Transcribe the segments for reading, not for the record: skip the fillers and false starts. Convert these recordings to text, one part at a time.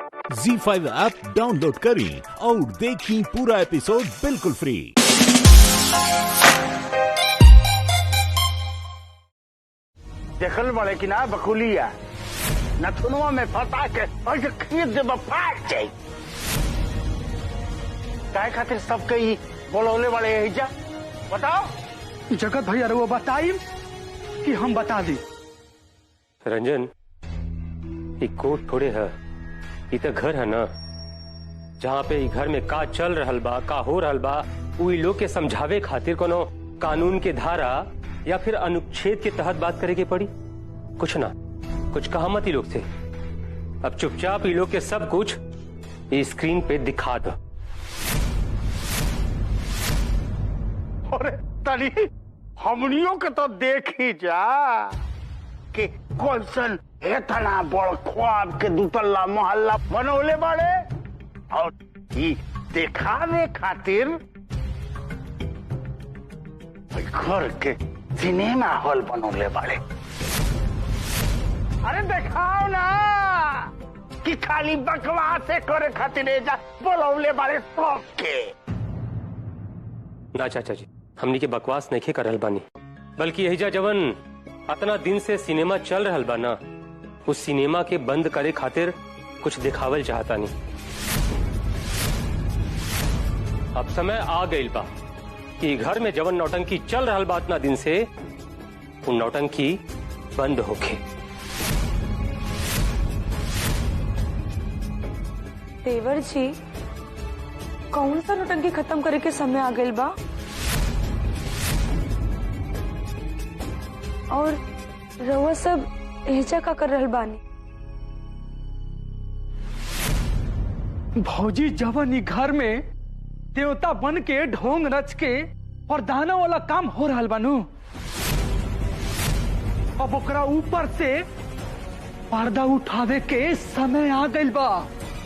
ZEE5 app download करें और देखें पूरा एपिसोड बिल्कुल फ्री। देखल बड़े कि ना बकुलिया नथुनवा में फंसा के और खरीद दे फाट जाए काय खातिर सबके ही बोलौले वाले है जा बताओ जगत भैया वो बताई कि हम बता दी। रंजन ये कोर्ट थोड़े है, ये तो घर है ना, जहाँ पे घर में का चल रहल बा, का हो रहल बा, उ लोग के समझावे खातिर कोनो कानून के धारा या फिर अनुच्छेद के तहत बात करे के पड़ी। कुछ ना कुछ कहा मत लोग से। अब चुपचाप ये लोग के सब कुछ ये स्क्रीन पे दिखा दो। अरे तनी हमनियों के तो देख ही जा कि कौन इतना बड़ ख्वाब के दुतल्ला मोहल्ला बनौले बाड़े और ये दिखावे खातिर घर के सिनेमा हॉल बनौले बाड़े। अरे दिखाओ ना कि खाली बकवास करे खातिर एजा बोलौले बाड़े सबके। ना चाचा जी, हमनी के बकवास नहीं कर रहल बानी, बल्कि यही जा जवन इतना दिन से सिनेमा चल रहल बा ना, उस सिनेमा के बंद करे खातिर कुछ दिखावल चाहता नहीं। अब समय आ गई बा कि घर में जवन नौटंकी चल रहल बा इतना दिन से, वो नौटंकी बंद होके। देवर जी, कौन सा नौटंकी खत्म करे के समय आ गई बा? और रउआ सब एजा का कर रहल बानी? भौजी जवन घर में देवता बन के ढोंग रच के और दाना वाला काम हो रहा बानू, अब ओकरा ऊपर से पर्दा उठावे के समय आ गई बा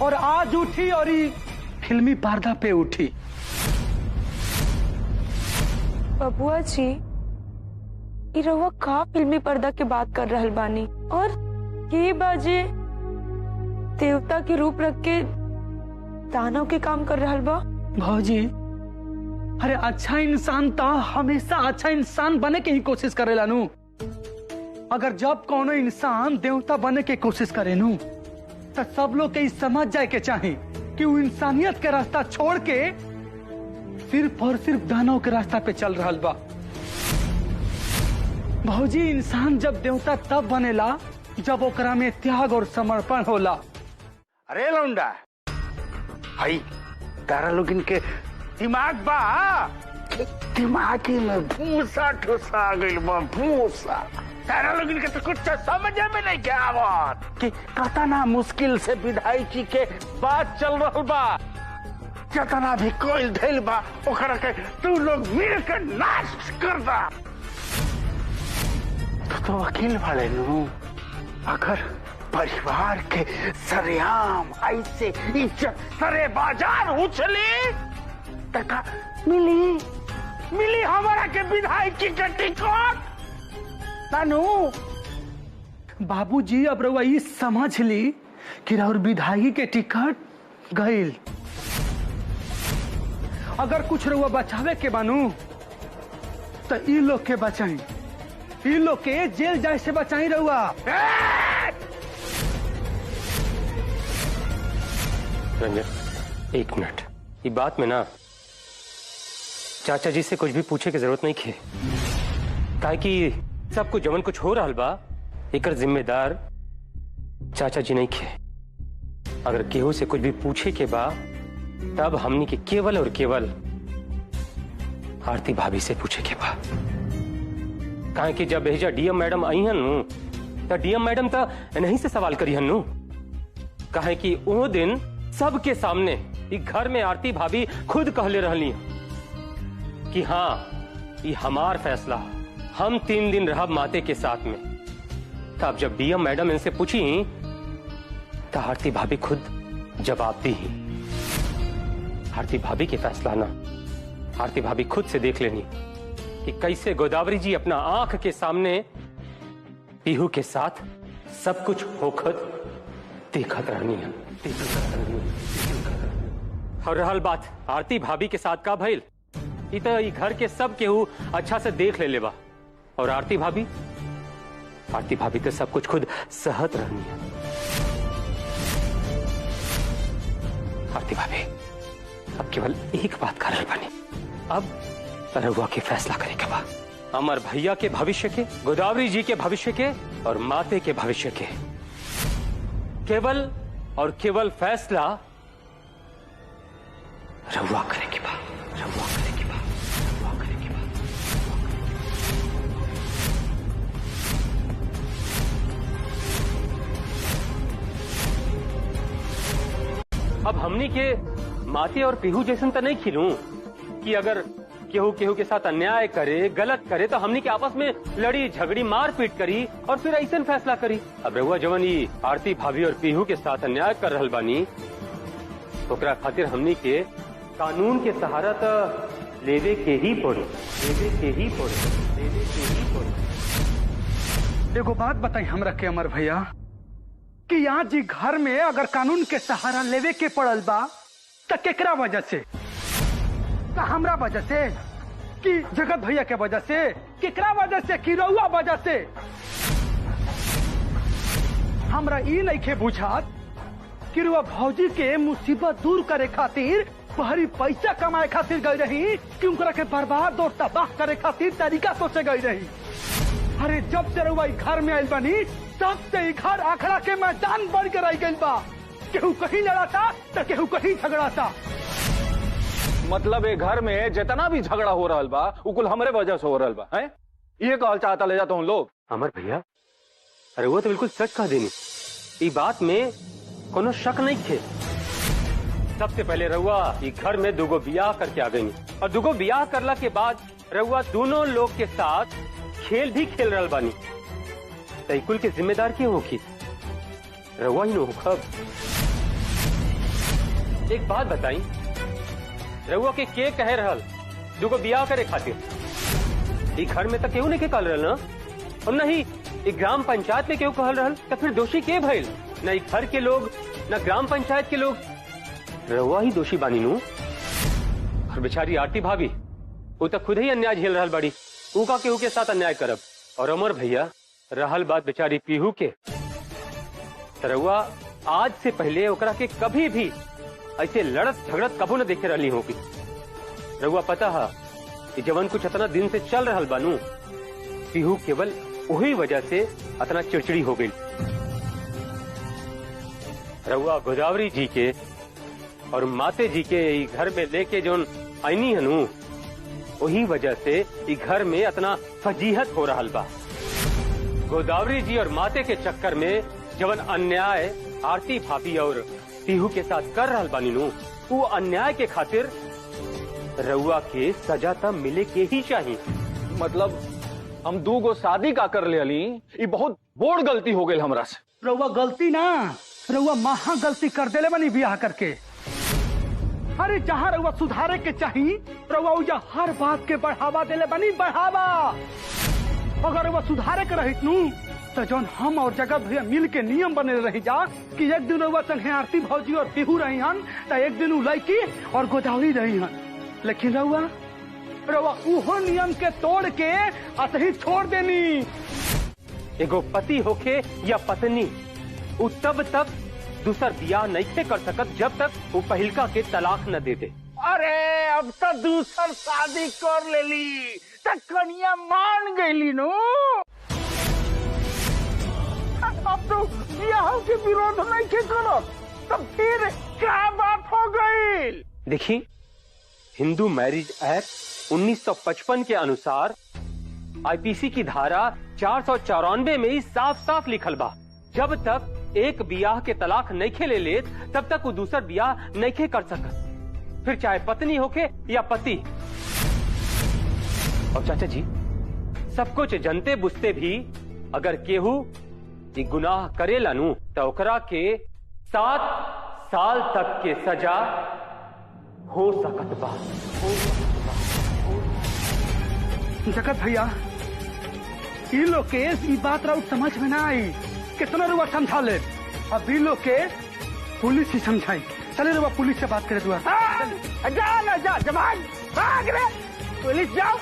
और आज उठी और फिल्मी पर्दा पे उठी। बबुआ जी, ई रउआ का फिल्मी पर्दा के बात कर रहल बानी? और ये बाजे देवता के रूप रख के दानव के काम कर रहल बा? भौजी, अरे अच्छा इंसान तो हमेशा अच्छा इंसान बने के ही कोशिश करेला नू। अगर जब कोनो इंसान देवता बने के कोशिश करे नू, तो सब लोग के समझ जाए के चाहे कि वो इंसानियत के रास्ता छोड़ के सिर्फ और सिर्फ दानव के रास्ता पे चल रहा बा। भौजी, इंसान जब देवता तब बनेला जब ओकरा में त्याग और समर्पण होला। अरे लौंडा, भाई तारा लोग इनके दिमाग बा, दिमागी में भूसा ठुसा गइल बा, भूसा। तारा लोग इनके तो कुछ समझ में नहीं क्या आवत कि कतना मुश्किल से विधायक जी के बात चल रहा बा। जितना भी कोई धैल बा ओकरा के तू लोग मिल के नाश कर दा। तो वकील वाले नु अगर परिवार के सरेआम ऐसे इज्जत सरे बाजार उछली तका मिली हमारा के विधायक की टिकट नानू। बाबूजी, अब रउआ ये समझ ली कि राउर विधायकी के टिकट गईल। अगर कुछ रउआ बचावे के बानू तो ई लोग के बचाई, ई लोग के जेल जाए से बचाई रउआ। रंजन, एक मिनट, ये बात में ना चाचा जी से कुछ भी पूछे की जरूरत नहीं खे, ताकि सब कुछ जवन कुछ हो रहा बा एकर जिम्मेदार चाचा जी नहीं खे। अगर केहू से कुछ भी पूछे के बा तब हमनी के केवल और केवल आरती भाभी से पूछे के बा। कहा कि जब भेजा डीएम मैडम आई हन तो डीएम मैडम तो नहीं से सवाल करी हन। कहा कि वो दिन सबके सामने घर में आरती भाभी खुद कहले रहली कि हाँ ये हमार फैसला, हम 3 दिन रहब माते के साथ में। तब जब डीएम मैडम इनसे पूछी तो आरती भाभी खुद जवाब दी। आरती भाभी के फैसला ना, आरती भाभी खुद से देख लेनी कि कैसे गोदावरी जी अपना आंख के सामने पीहू के साथ सब कुछ होखत देखत रहनी है, और रहल बात आरती भाभी के साथ का भइल, ई तो ई घर के सब केहू अच्छा से देख ले लेबा। और आरती भाभी तो सब कुछ खुद सहत रहनी है। आरती भाभी अब केवल एक बात कर रही बनी, अब रहुआ के फैसला करेगा बा। अमर भैया के भविष्य के, गोदावरी जी के भविष्य के और माते के भविष्य के केवल और केवल फैसला रहुआ करेगी बा, रहुआ करेगी बा, रहुआ करेगी बा। अब हमनी के माते और पीहू जैसन तो नहीं खिलूं कि अगर केहू केहू के साथ अन्याय करे, गलत करे तो हमनी के आपस में लड़ी झगड़ी मारपीट करी और फिर ऐसा फैसला करी। अब रहुआ जवन ई आरती भाभी और पीहू के साथ अन्याय कर रहल बानी, ओकरा खातिर हमनी के कानून के सहारा तो लेवे के ही पड़ी, लेवे के ही पड़ी, लेवे के ही पड़ी। एगो बात बताई हमरा के अमर भैया कि यहाँ जी घर में अगर कानून के सहारा लेवे के पड़ल बा तो केकरा वजह से? का हमरा वजह से कि जगत भैया के वजह से? केकरा वजह से कि रउआ वजह से? हमरा ई नइखे बुझात कि रउआ भौजी के मुसीबत दूर करे खातिर बहरी पैसा कमाए खातिर गई रही कि उनकरा के बर्बाद और तबाह करे खातिर तरीका सोचे गई रही। अरे जब से रउआ घर में आइल बनी तब से घर आखड़ा के मैदान बन के रह गइल बा। केहू कहीं लड़ाता तो केहू कहीं झगड़ाता। मतलब ये घर में जितना भी झगड़ा हो रहा बा वो कुल हमरे वजह से हो रहा बा है? ये कहल चाहता ले जाता हूँ लोग। अमर भैया अरे वो तो बिल्कुल सच कह देनी, ई बात में कोनो शक नहीं थे। सबसे पहले रउआ ई घर में दुगो बियाह करके आ गई और दुगो बियाह करला के बाद रउआ दोनों लोग के साथ खेल भी खेल रहल बानी, तो कुल के जिम्मेदार क्यों होगी? रउआ ही होखब। एक बात बताई, रउआ के कहे रहल दुगो बियाह करे खातिर? ई घर में तो केहू नहीं के कहल रहल ना, और नहीं ई ग्राम पंचायत में केहू कहल रहल, तो फिर दोषी के भइल? न ई घर के लोग न ग्राम पंचायत के लोग, रउआ ही दोषी बानी नू। और बेचारी आरती भाभी वो तो खुद ही अन्याय झेल रहल बड़ी, उका केहू के साथ अन्याय करब। और अमर भैया रहल बात बेचारी पीहू के, रउआ आज से पहले ओकरा के कभी भी ऐसे लड़त झगड़त कबू न देखे रही होगी। रउआ पता है कि जवन कुछ इतना दिन से चल रहल बानू, पीहू केवल वही वजह से इतना चिड़चिड़ी हो गई। रउआ गोदावरी जी के और माते जी के घर में लेके जोन आईनी हनू, वही वजह से घर में इतना फजीहत हो रहा बा। गोदावरी जी और माते के चक्कर में जवन अन्याय आरती भाभी और पीहू के साथ कर रहल बानी नू, वो अन्याय के खातिर रउआ के सजा तब मिले के ही चाहिए। मतलब हम दूगो शादी का कर ले अली, ये बहुत बोड़ गलती हो गई हमरा से। रउआ गलती ना, रउआ महा गलती कर देले बनी बियाह करके। अरे जहाँ रउआ सुधारे के चाहिए रउआ उजा हर बात के बढ़ावा देले बनी, बढ़ावा। अगर रउआ सुधारे के रहित नू तो जौन हम और जगत भैया मिल के नियम बने रही जा कि एक दिन रउआ संगे आरती भौजी और पीहू रही हन, तो एक दिन उ लड़की और गोदावरी रही हन। लेकिन रउआ उहो नियम के तोड़ के असही छोड़ देनी। एगो पति होके या पत्नी उ तब तक दूसर बियाह नहीं कर सकत जब तक वो पहिलका के तलाक न दे दे। अरे अब तो दूसर शादी कर लेली तो कन्या मान गईली नो। अब तो बियाह के विरोध नहीं के करो, तो फिर क्या बात हो गई? देखिए, हिंदू मैरिज एक्ट 1955 के अनुसार आईपीसी की धारा 494 में ही साफ साफ लिखल बा, जब तक एक बियाह के तलाक नहीं खेले लेत तब तक वो दूसर बियाह नहीं कर सकत, फिर चाहे पत्नी होके या पति। और चाचा जी, सब कुछ जनते बुझते भी अगर केहू ये गुनाह करेला नू तो ओकरा के 7 साल तक के सजा हो सकत बा। जगत भैया ई लोग के ई बात राउत समझ में ना आई, कितना रुआ समझा ले। अभी लोग के पुलिस ही समझाई। चले रे पुलिस से बात करे दुआ। जा ना जा जवान, भाग रे पुलिस जाओ।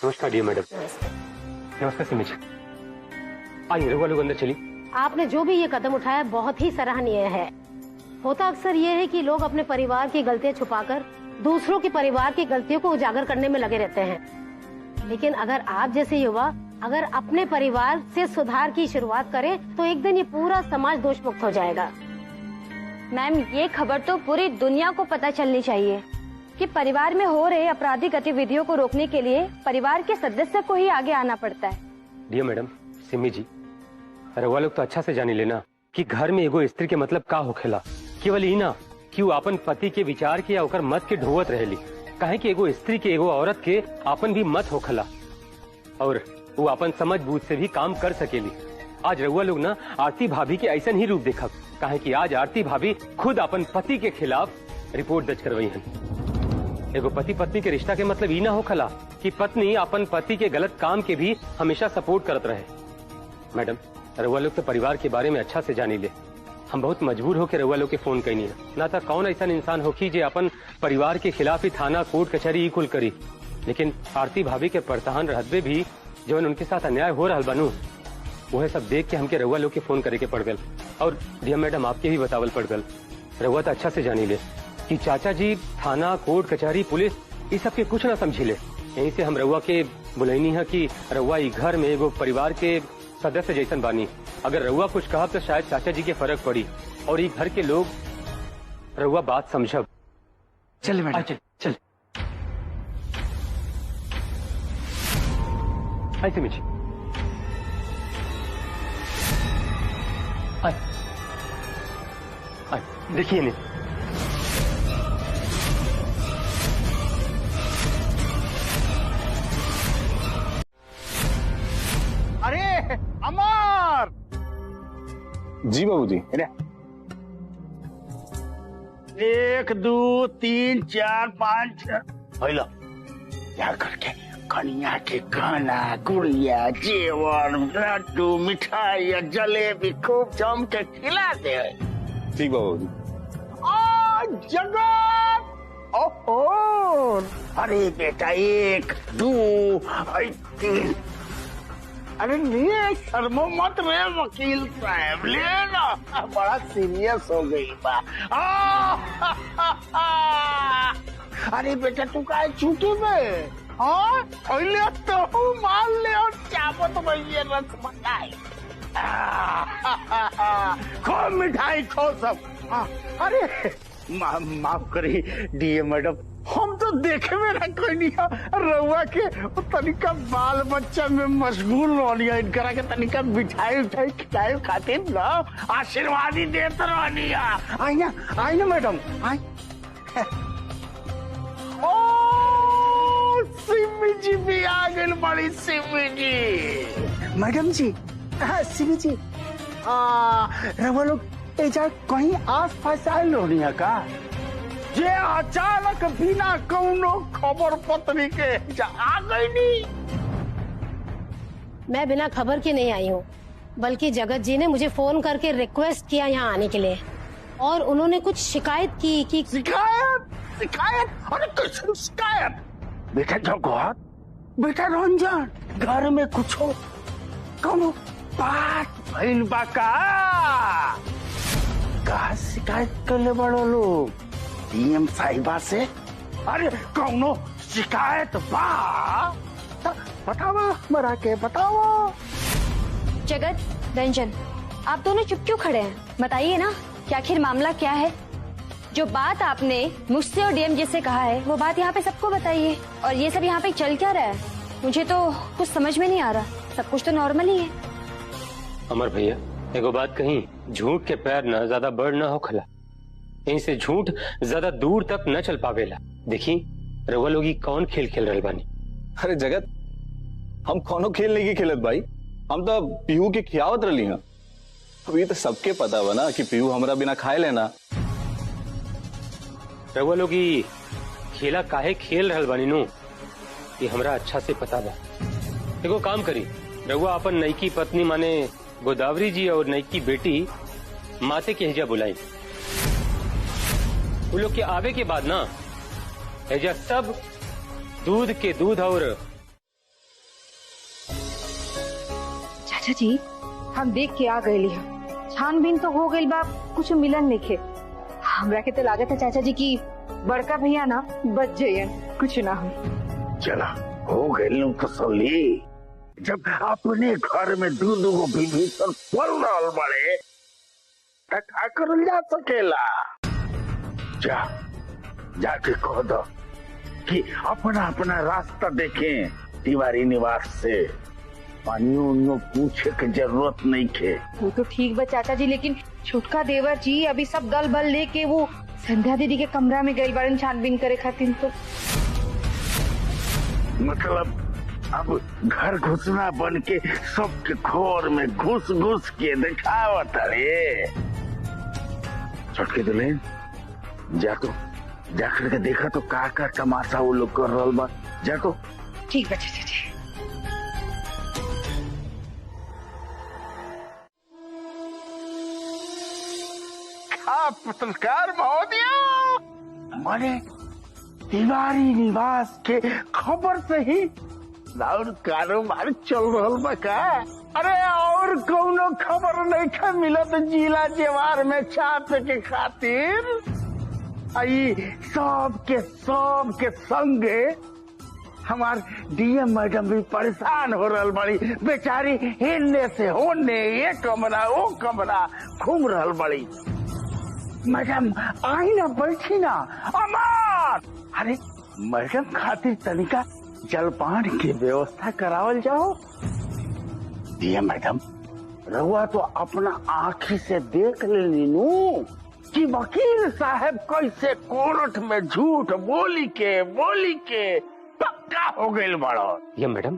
नमस्कार डियर मैडम। नमस्कार सिमी जी। आइए रघुआ लोग अंदर चली। आपने जो भी ये कदम उठाया बहुत ही सराहनीय है। होता अक्सर ये है कि लोग अपने परिवार की गलतियां छुपाकर दूसरों के परिवार की गलतियों को उजागर करने में लगे रहते हैं, लेकिन अगर आप जैसे युवा अगर अपने परिवार से सुधार की शुरुआत करें तो एक दिन ये पूरा समाज दोष मुक्त हो जाएगा। मैम, ये खबर तो पूरी दुनिया को पता चलनी चाहिए कि परिवार में हो रहे आपराधिक गतिविधियों को रोकने के लिए परिवार के सदस्य को ही आगे आना पड़ता है। डियर मैडम सिमी जी, रघुआ लोग तो अच्छा से जानी लेना कि घर में एगो स्त्री के मतलब का होखेला। केवल ही ना कि वो अपन पति के विचार के या ओकर मत के ढोवत रहेली, काहे कि एगो स्त्री के एगो औरत के अपन भी मत होखला और वो अपन समझ बूझ से भी काम कर सकेली। आज रघुआ लोग ना आरती भाभी के ऐसा ही रूप देखब, काहे कि आज आरती भाभी खुद अपन पति के खिलाफ रिपोर्ट दर्ज करवाई है। एगो पति पत्नी के रिश्ता के मतलब ई ना होखला कि पत्नी अपन पति के गलत काम के भी हमेशा सपोर्ट करत रहे। मैडम, रघुआ लोग के परिवार के बारे में अच्छा से जानी ले। हम बहुत मजबूर होकर रघुआ लोग के फोन कईनी है, ना था कौन ऐसा इंसान होखी जे अपन परिवार के खिलाफ ही थाना कोर्ट कचहरी ई कुल करी। लेकिन आरती भाभी के प्रोत्साहन रहते भी जवन उनके साथ अन्याय हो रहा बनू, वह सब देख के हमके रघुआ लोग के फोन करे के पड़ गल। और डियर मैडम आपके भी बतावल पड़ गल। रघुआ तो अच्छा से जानी ले कि चाचा जी थाना कोर्ट कचहरी पुलिस इस सब के कुछ ना समझी ले। यहीं से हम रघुआ के बुलैनी है कि रघुआ ई घर में एगो परिवार के सदस्य जैसन बानी। अगर रघुआ कुछ कहा तो शायद चाचा जी के फर्क पड़ी और ये घर के लोग रघुआ बात समझब। चल मैडम चल। आई सिमी जी, देखिए नहीं अरे अमर जी बाबूजी। 1 2 3 4 5 6 क्या करके कन्या के गहना गुड़िया जेवर लड्डू मिठाई या जलेबी खूब जम के खिला दे। ठीक बाबूजी। जगत ओहो, अरे बेटा 1 2 3। अरे लिए शर्मो मत रे वकील साहब, ले ना, बड़ा सीरियस हो गई बा। अरे बेटा तू का छूटी में पहले तो मान ले और चावत भैया रसमलाई खो मिठाई खो सब। अरे माफ करी डीए मैडम, हम तो देखे में ना कोई नहीं रउआ के तनिका बाल बच्चा में मशगूल रहनिया, इनकरा के तनिका मिठाई उठाई खिलाए खातिर ना आशीर्वाद ही देते रहनिया। आई ना मैडम आई। ओ सिमी जी भी आ गई, बड़ी सिमी जी। मैडम जी, सिमी जी, रउआ लोग एजा कहीं आस पास आए रहनिया का? जे अचानक बिना कौनो खबर पत्री के आ गई नहीं। मैं बिना खबर के नहीं आई हूँ, बल्कि जगत जी ने मुझे फोन करके रिक्वेस्ट किया यहाँ आने के लिए, और उन्होंने कुछ शिकायत की कि शिकायत? अरे कैसे शिकायत? बेटा जगत, बेटा रंजन, घर में कुछ हो कौनो बात भइल बा का शिकायत करले बड़ो लोग डीएम साहिबा से? अरे कौनो शिकायत बा? बतावा मरा के बतावा। जगत, रंजन, आप दोनों चुप क्यों खड़े हैं? बताइए ना कि आखिर मामला क्या है। जो बात आपने मुझसे और डीएम जी से कहा है वो बात यहाँ पे सबको बताइए। और ये सब यहाँ पे चल क्या रहा है? मुझे तो कुछ समझ में नहीं आ रहा, सब कुछ तो नॉर्मल ही है। अमर भैया एगो बात कहीं, झूठ के पैर न ज्यादा बड़ न होखला, यहीं से झूठ ज्यादा दूर तक न चल पावेला। देखी रउआ लोग कौन खेल खेल रहे बानी। अरे जगत, हम कौनो खेल नहीं खेलत भाई, हम तो पीहू के खियावत रही हैं। अब ये तो सबके पता बा ना कि पीहू हमरा बिना खाए लेना। रउआ लोग खेला काहे खेल रहल बानी नु ये हमरा अच्छा से पता बा। एगो काम करी, रहुआ अपन नईकी पत्नी माने गोदावरी जी और नईकी बेटी माते के हेजा बुलाई। उन लोग के आवे के बाद ना हेजा सब दूध के दूध और चाचा जी हम देख के आ गए छानबीन तो हो गई बा, कुछ मिलन नहीं खे। हमरा के तो लागत है चाचा जी की बड़का भैया ना बच जाइए, कुछ ना हो। चला हो गई तसल्ली। जब अपने घर में दूध को विभीषण पल रहा बड़े का करल जा सकेला। जाके कह दो कि अपना अपना रास्ता देखें, तिवारी निवास से पानियों पूछे की जरूरत नहीं थे। वो तो ठीक बा चाचा जी, लेकिन छोटका देवर जी अभी सब दल बल लेके वो संध्या दीदी के कमरा में गई बारन छानबीन करे खातिर। तो मतलब अब घर घुसना बन के सबके खोर में घुस घुस के दिखावत रे। छोटके दुल्हन जा करके देखा तो का तमाशा वो लोग कर रहल बा। जा तो ठीक बा चाचा जी। पत्रकार महोदय, माने तिवारी निवास के खबर से ही और कारोबार चल रहा बा का? अरे और कौनो खबर नहीं था मिलत जिला जेवार में छाप के खातिर। आई सब के संगे हमार डीएम मैडम भी परेशान हो रहा बड़ी, बेचारी हिलने से होने ये कमरा वो कमरा घूम रहा बड़ी। मैडम आई ना बैठी ना अमार। अरे मैडम खातिर तनिका जलपान की व्यवस्था करावल जाओ। दिया मैडम रहुआ तो अपना आँखी से देख लेनी नू कि वकील साहब कैसे कोर्ट में झूठ बोली के पक्का हो गए बड़ो। ये मैडम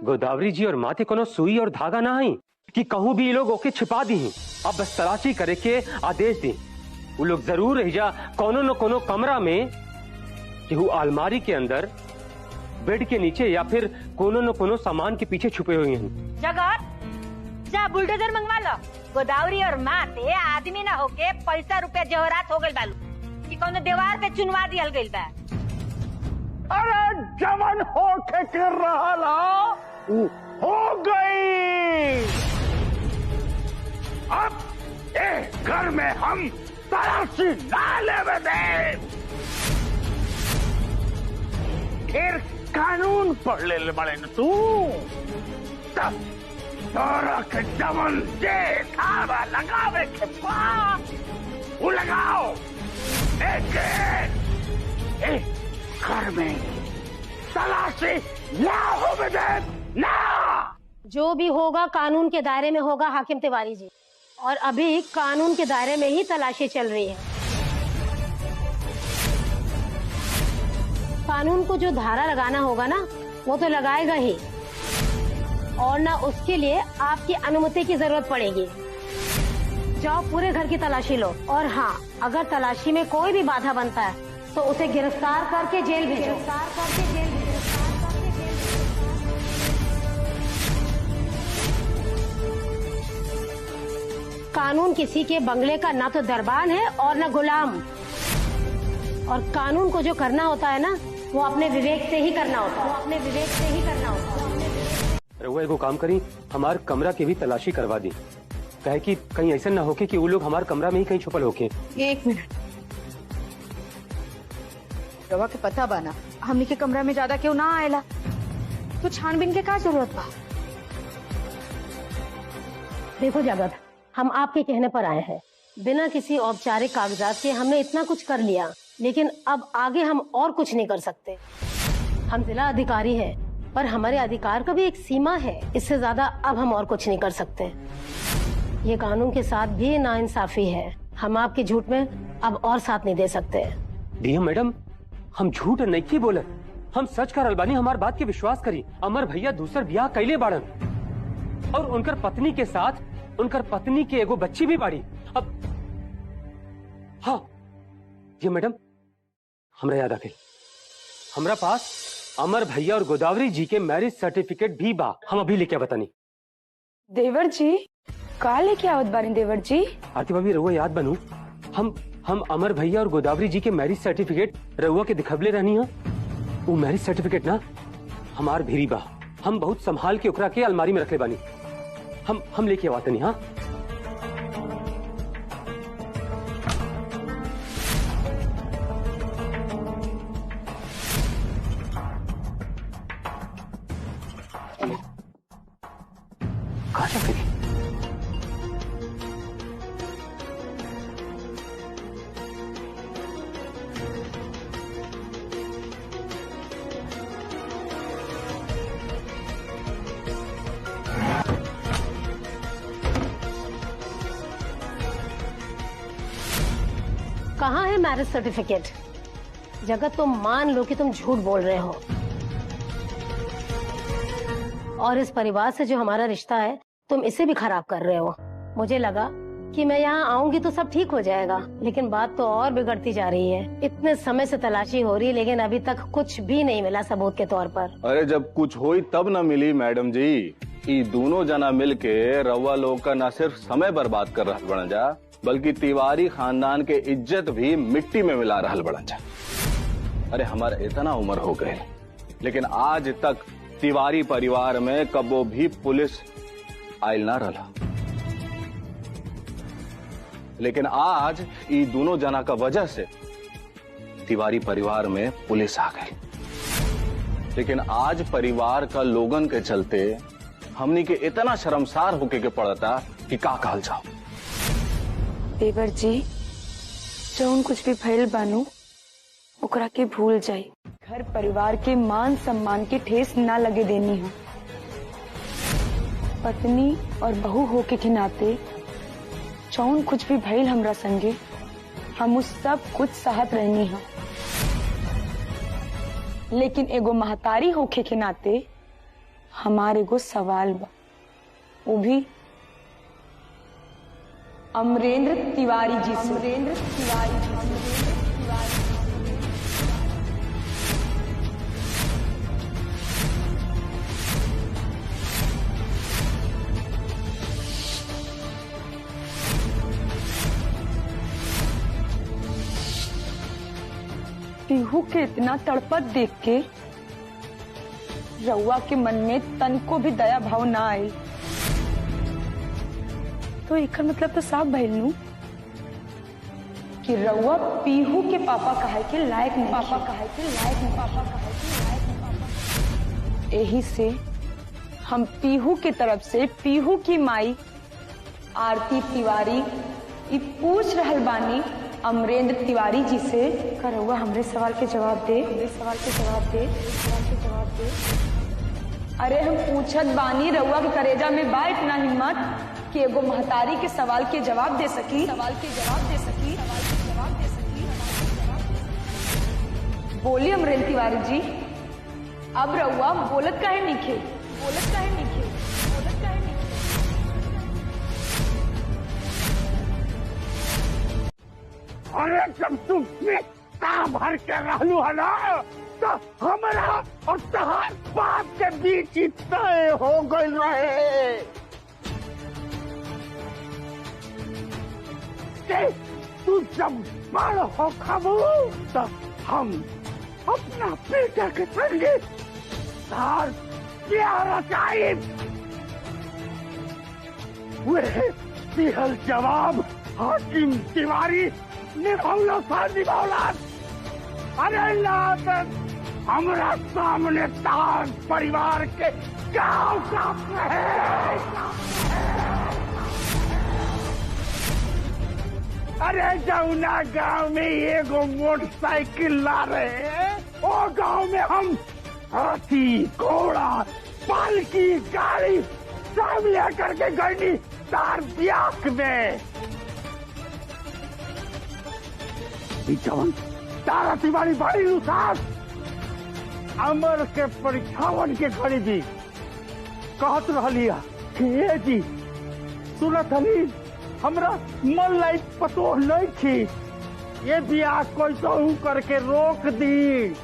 गोदावरी जी और माते कोनो सुई और धागा ना है कि कहूँ भी ये लोग ओके छिपा दी। अब बस तलाशी करे के आदेश दी। वो लोग जरूर रहिजा कोनो न कोनो कमरा में, केहू अलमारी के अंदर, बेड के नीचे या फिर कोनो न कोनो सामान के पीछे छुपे हुए हैं। जगत जा बुलडोजर मंगवा लो। गोदावरी और माते आदमी ना होके पैसा रुपया जवाहरात हो गई बालू कि कोनो दीवार पे चुनवा दियल गइल बा। अरे जवन होके कर रहा हो गई। अब एक घर में हम तलाशी ना लेवे दे। फिर कानून पढ़ ले बड़े न तू, तब तोरा के जवन जे धावा लगावे के पास वो लगाओ। एक घर में तलाशी ना होवे दे ना। जो भी होगा कानून के दायरे में होगा हाकिम तिवारी जी, और अभी कानून के दायरे में ही तलाशी चल रही है। कानून को जो धारा लगाना होगा ना वो तो लगाएगा ही, और ना उसके लिए आपकी अनुमति की जरूरत पड़ेगी। जाओ पूरे घर की तलाशी लो, और हाँ अगर तलाशी में कोई भी बाधा बनता है तो उसे गिरफ्तार करके जेल भेजो। कानून किसी के बंगले का ना तो दरबान है और ना गुलाम, और कानून को जो करना होता है ना वो अपने विवेक से ही करना होता है। रहुआ एगो काम करी, हमार कमरा की भी तलाशी करवा दी, कहे कि कहीं ऐसा ना होके कि वो लोग हमारे कमरा में ही कहीं छुपल होके। एक मिनट, रवा के पता बाना हमनी के कमरा में ज्यादा क्यों ना आएला, तो छानबीन के क्या जरूरत बा? देखो जगत, हम आपके कहने पर आए हैं। बिना किसी औपचारिक कागजात के हमने इतना कुछ कर लिया, लेकिन अब आगे हम और कुछ नहीं कर सकते। हम जिला अधिकारी हैं, पर हमारे अधिकार का भी एक सीमा है। इससे ज्यादा अब हम और कुछ नहीं कर सकते। ये कानून के साथ भी नाइंसाफी है। हम आपके झूठ में अब और साथ नहीं दे सकते। डीएम मैडम, हम झूठ नहीं बोले, हम सच कर अलबानी। हमार बात के विश्वास करी। अमर भैया दूसर ब्याह कैले बाड़न, और उनकर पत्नी के साथ उनकर पत्नी के एगो बच्ची भी बाड़ी। अब हाँ ये मैडम हमरा याद आ गई, हमरा पास अमर भैया और गोदावरी जी के मैरिज सर्टिफिकेट भी बा। हम अभी लेके बतानी। देवर जी का लेके आवत बारी देवर जी? आरती भाभी रहुआ याद बनू, हम अमर भैया और गोदावरी जी के मैरिज सर्टिफिकेट रहुआ के दिखबले रहनी है। वो मैरिज सर्टिफिकेट ना हमार भिरी बा। हम बहुत संभाल के ओकरा के अलमारी में रखले बानी। हम लेके आवाते नहीं। हाँ कहाँ जा फिरी? कहाँ है मैरिज सर्टिफिकेट? जगत, तुम मान लो कि तुम झूठ बोल रहे हो और इस परिवार से जो हमारा रिश्ता है तुम इसे भी खराब कर रहे हो। मुझे लगा कि मैं यहाँ आऊंगी तो सब ठीक हो जाएगा, लेकिन बात तो और बिगड़ती जा रही है। इतने समय से तलाशी हो रही, लेकिन अभी तक कुछ भी नहीं मिला सबूत के तौर पर। अरे जब कुछ हुई तब न मिली मैडम जी। ये दोनों जना मिलके रउआ लोग का न सिर्फ समय बर्बाद कर रहल बन जा, बल्कि तिवारी खानदान के इज्जत भी मिट्टी में मिला रहल बन जा। अरे हमारा इतना उम्र हो गए, लेकिन आज तक तिवारी परिवार में कबो भी पुलिस आयल ना रहा। लेकिन आज ये दोनों जना का वजह से तिवारी परिवार में पुलिस आ गई। लेकिन आज परिवार का लोगन के चलते हमनी के इतना शर्मसार होके के पड़ता कि का कहल जाओ। देवर जी जौन कुछ भी भइल बानू ओकरा के भूल जाई। घर परिवार के मान सम्मान के ठेस ना लगे देनी है। पत्नी और बहू होके के नाते जौन कुछ भी भइल हमरा संगे हम उस सब कुछ सहत रहनी है। लेकिन एगो महतारी होके के नाते हमारे एगो सवाल बा, वो भी अमरेंद्र तिवारी जी से। अमरेंद्र तिवारी जी से। पीहू के इतना तड़पत देख के रउआ के मन में तन को भी दया भाव ना आए, तो एकर मतलब तो साफ भइल नू कि रउआ पीहू के पापा कहे के लायक नहीं। पापा कहे के लायक नहीं। पापा कहे के लायक नहीं। यही से हम पीहू के तरफ से पीहू की माई आरती तिवारी ये पूछ रहल बानी अमरेंद्र तिवारी जी से, का रउआ हमरे सवाल के जवाब दे। हमरे सवाल के जवाब दे। सवाल के जवाब दे। अरे हम पूछत बानी, रउआ के करेजा में बा इतना हिम्मत कि एगो महतारी के सवाल के जवाब दे सकी। सवाल के जवाब दे सकी। सवाल के जवाब दे सकी। बोलिए अमरेंद्र तिवारी जी, अब रउआ बोलत काहे नइखे? बोलत काहे नइखे? बोलत काहे नइखे? अरे जब तुम पेटा भर के रहलू है ना, तो हमारा और तहार बाप के बीच ही तय हो गई रहे कि तू जब बड़ हो खबू तो हम अपना बेटा के संगे तार प्यार चाहिए। वे दिहल जवाब हाकिम तिवारी निभावला था निभावला। अरे लात हमारा सामने तार परिवार के गांव का है। अरे जौना गांव में एगो मोटरसाइकिल ला रहे, वो गांव में हम हाथी घोड़ा पालकी गाड़ी सब लेकर के गई तार ब्याह में। जवन तारा तिवारी बड़ी लुसास अमर के परीक्षावन के घड़ी भी कहत रहलिया कि ये जी सुनत हली हमरा मन लाइक पतो नहीं थी, ये बियाह कोई तो करके रोक दी।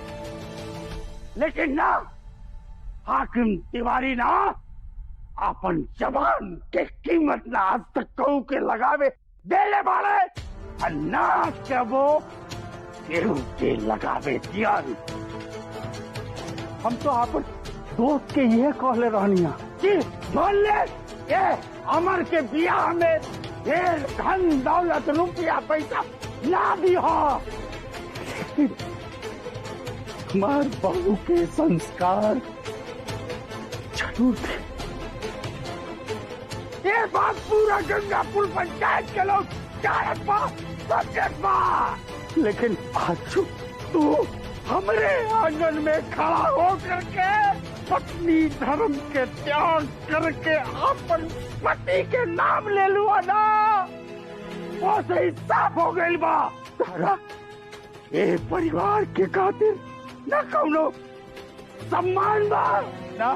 लेकिन ना हाकिम तिवारी ना अपन जवान के कीमत ना आज तक कहू के लगावे देले बाड़े और ना के वो केहू के लगावे दियान। हम तो अपन दोस्त के ये कहले रहनिया कि बोले ये अमर के बियाह में ढेर धन दौलत रुपया पैसा ना भी हो, हमार बहू के संस्कार जरूर थे। ये बात पूरा गंगापुर पंचायत के लोग जानत बा, समझत बा। लेकिन आज तू हमरे आंगन में खड़ा हो करके पत्नी धर्म के त्याग करके अपन पति के नाम ले लुआ ना, वो सही साफ हो गई बा। तारा ये परिवार के खातिर न कौनो सम्मान बा ना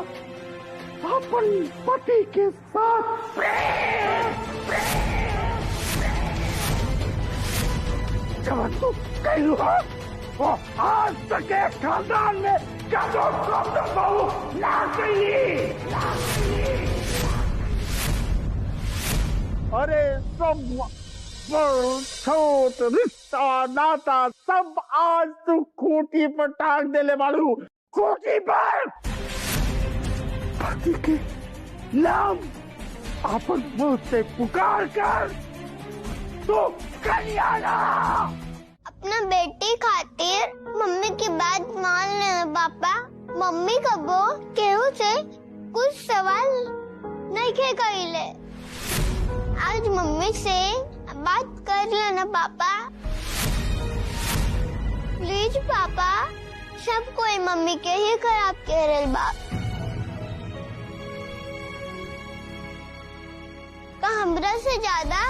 अपन पति के साथ जब तू कहलू हो वो आज तक के खानदान में कदों कदों बहू ना गई। अरे सब छोट रिश्ता नाता सब आज तू खूंटी पर टांग देले बालू, खूंटी पर पति के नाम अपन मुंह से पुकार कर तो कल्याणा अपना बेटी खातिर मम्मी की बात मान लेना पापा। मम्मी कबो केहू से कुछ सवाल नहीं खे कइले, आज मम्मी से बात कर लेना पापा, प्लीज पापा। सब कोई मम्मी के ही खराब कह रहे बा, का हमरा से ज्यादा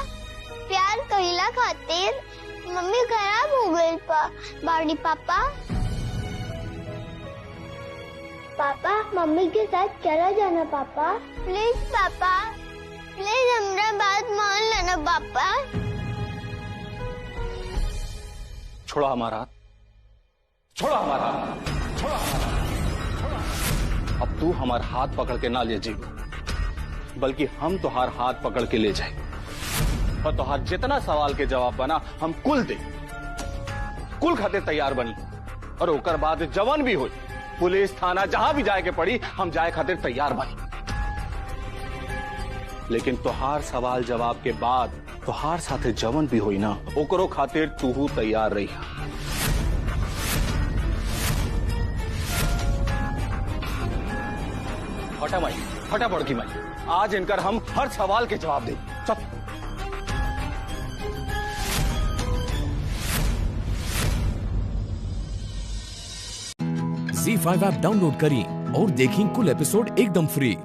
प्यार कहिला खातिर मम्मी खराब हो गई बाड़ी पापा। पापा मम्मी के साथ चला जाना पापा, प्लीज पापा, प्लीज हमरा बात मान लेना पापा। छोड़ा हमारा हाथ, छोड़ा हमारा हाथ, छोड़ा हमारा हाथ। अब तू हमारा हाथ पकड़ के ना ले जाइए, बल्कि हम तुहार हाथ पकड़ के ले जाए और तुहार जितना सवाल के जवाब बना हम कुल दे, कुल खातिर तैयार बनी। और ओकर बाद जवान भी हुई, पुलिस थाना जहां भी जाए के पड़ी हम जाए खातिर तैयार बनी। लेकिन तुहार सवाल जवाब के बाद तुहार साथे जवन भी हुई ना, ओकरो खातिर तू तैयार रही। फटा माई, फटा बड़की माई, आज इनकर हम हर सवाल के जवाब दें। सब ZEE5 ऐप डाउनलोड करें और देखें कुल एपिसोड एकदम फ्री।